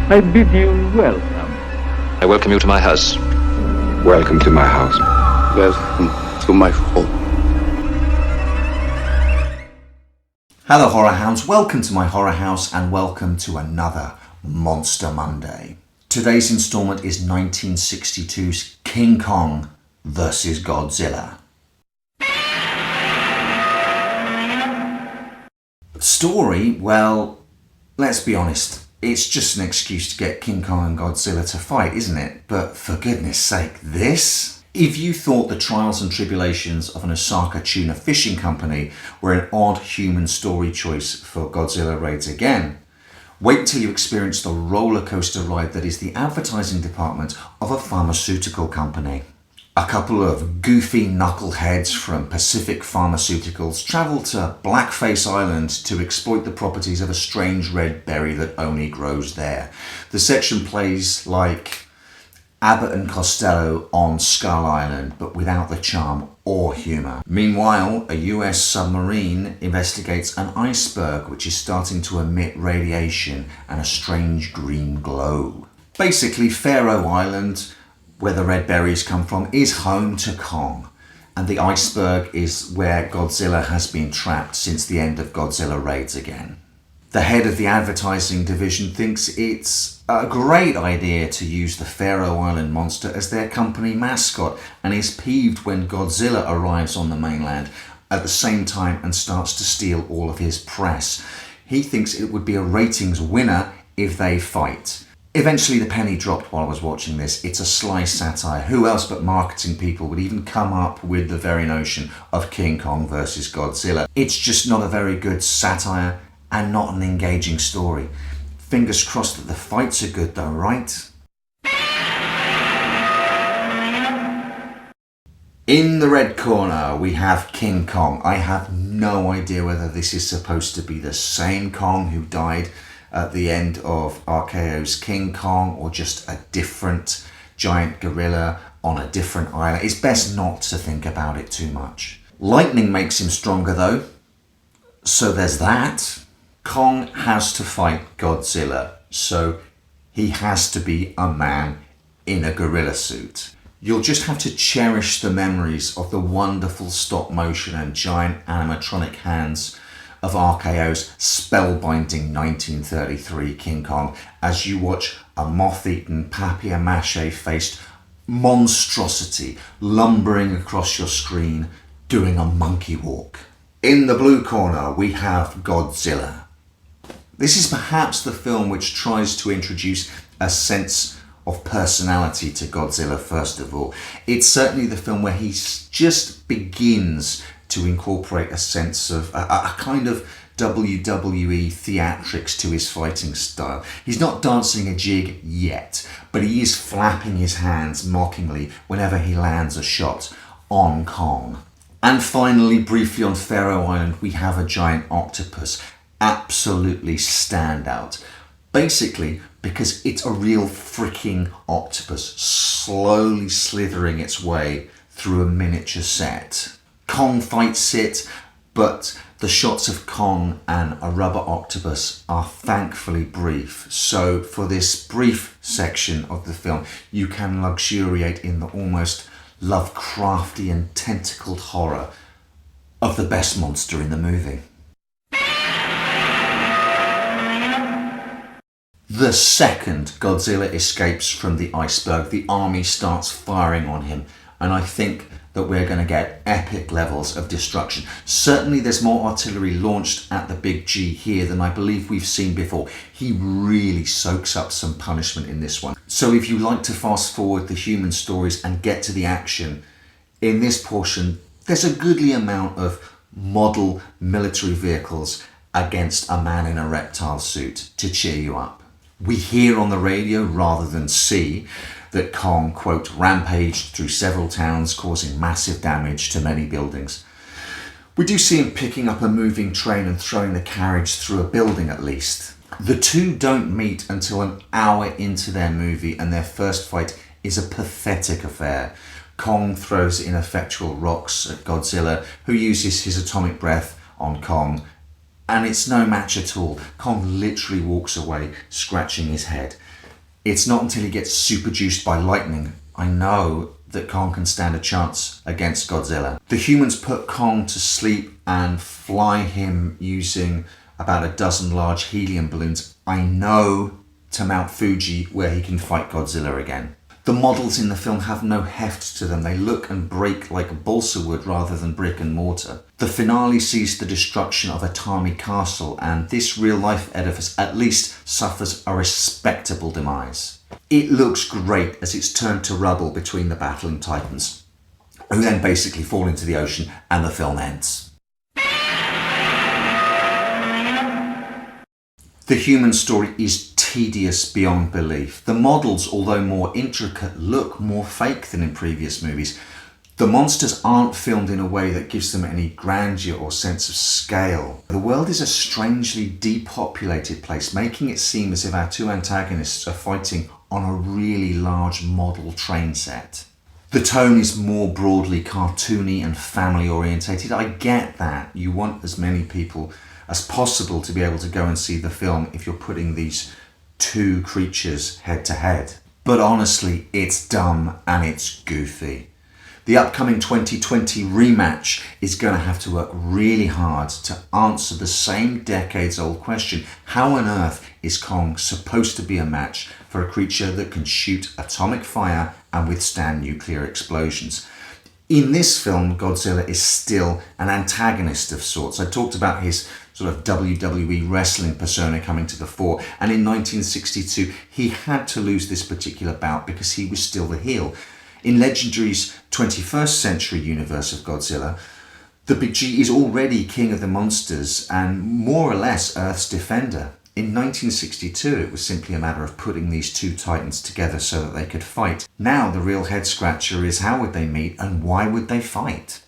I bid you welcome. I welcome you to my house. Welcome to my house. Welcome to my home. Hello horror hounds, welcome to my horror house and welcome to another Monster Monday. Today's instalment is 1962's King Kong vs. Godzilla. Story, well, let's be honest, it's just an excuse to get King Kong and Godzilla to fight, isn't it? But for goodness sake, this? If you thought the trials and tribulations of an Osaka tuna fishing company were an odd human story choice for Godzilla raids again, wait till you experience the roller coaster ride that is the advertising department of a pharmaceutical company. A couple of goofy knuckleheads from Pacific Pharmaceuticals travel to Blackface Island to exploit the properties of a strange red berry that only grows there. The section plays like Abbott and Costello on Skull Island, but without the charm or humour. Meanwhile, a US submarine investigates an iceberg which is starting to emit radiation and a strange green glow. Basically, Faroe Island, where the red berries come from, is home to Kong, and the iceberg is where Godzilla has been trapped since the end of Godzilla Raids Again. The head of the advertising division thinks it's a great idea to use the Faroe Island monster as their company mascot and is peeved when Godzilla arrives on the mainland at the same time and starts to steal all of his press. He thinks it would be a ratings winner if they fight. Eventually the penny dropped while I was watching this. It's a sly satire. Who else but marketing people would even come up with the very notion of King Kong versus Godzilla? It's just not a very good satire and not an engaging story. Fingers crossed that the fights are good though, right? In the red corner we have King Kong. I have no idea whether this is supposed to be the same Kong who died at the end of RKO's King Kong, or just a different giant gorilla on a different island. It's best not to think about it too much. Lightning makes him stronger though, so there's that. Kong has to fight Godzilla, so he has to be a man in a gorilla suit. You'll just have to cherish the memories of the wonderful stop motion and giant animatronic hands of RKO's spellbinding 1933 King Kong as you watch a moth-eaten papier-mâché faced monstrosity lumbering across your screen doing a monkey walk. In the blue corner we have Godzilla. This is perhaps the film which tries to introduce a sense of personality to Godzilla first of all. It's certainly the film where he just begins to incorporate a sense of a kind of WWE theatrics to his fighting style. He's not dancing a jig yet, but he is flapping his hands mockingly whenever he lands a shot on Kong. And finally, briefly on Faroe Island, we have a giant octopus. Absolutely standout. Basically, because it's a real freaking octopus slowly slithering its way through a miniature set. Kong fights it, but the shots of Kong and a rubber octopus are thankfully brief. So for this brief section of the film, you can luxuriate in the almost Lovecraftian tentacled horror of the best monster in the movie. The second Godzilla escapes from the iceberg, the army starts firing on him, and I think that we're going to get epic levels of destruction. Certainly there's more artillery launched at the Big G here than I believe we've seen before. He really soaks up some punishment in this one. So if you like to fast forward the human stories and get to the action, in this portion there's a goodly amount of model military vehicles against a man in a reptile suit to cheer you up. We hear on the radio rather than see that Kong, quote, rampaged through several towns causing massive damage to many buildings. We do see him picking up a moving train and throwing the carriage through a building at least. The two don't meet until an hour into their movie, and their first fight is a pathetic affair. Kong throws ineffectual rocks at Godzilla, who uses his atomic breath on Kong, and it's no match at all. Kong literally walks away, scratching his head. It's not until he gets super juiced by lightning I know that Kong can stand a chance against Godzilla. The humans put Kong to sleep and fly him using about a dozen large helium balloons. I know to Mount Fuji where he can fight Godzilla again. The models in the film have no heft to them. They look and break like balsa wood rather than brick and mortar. The finale sees the destruction of Atami Castle, and this real-life edifice at least suffers a respectable demise. It looks great as it's turned to rubble between the battling titans, who then basically fall into the ocean and the film ends. The human story is tedious beyond belief. The models, although more intricate, look more fake than in previous movies. The monsters aren't filmed in a way that gives them any grandeur or sense of scale. The world is a strangely depopulated place, making it seem as if our two antagonists are fighting on a really large model train set. The tone is more broadly cartoony and family orientated. I get that. You want as many people as possible to be able to go and see the film if you're putting these two creatures head to head. But honestly, it's dumb and it's goofy. The upcoming 2020 rematch is going to have to work really hard to answer the same decades-old question: how on earth is Kong supposed to be a match for a creature that can shoot atomic fire and withstand nuclear explosions? In this film, Godzilla is still an antagonist of sorts. I talked about his sort of WWE wrestling persona coming to the fore, and in 1962 he had to lose this particular bout because he was still the heel. In Legendary's 21st century universe of Godzilla, the Big G is already king of the monsters and more or less Earth's defender. In 1962, it was simply a matter of putting these two titans together so that they could fight. Now the real head scratcher is how would they meet and why would they fight?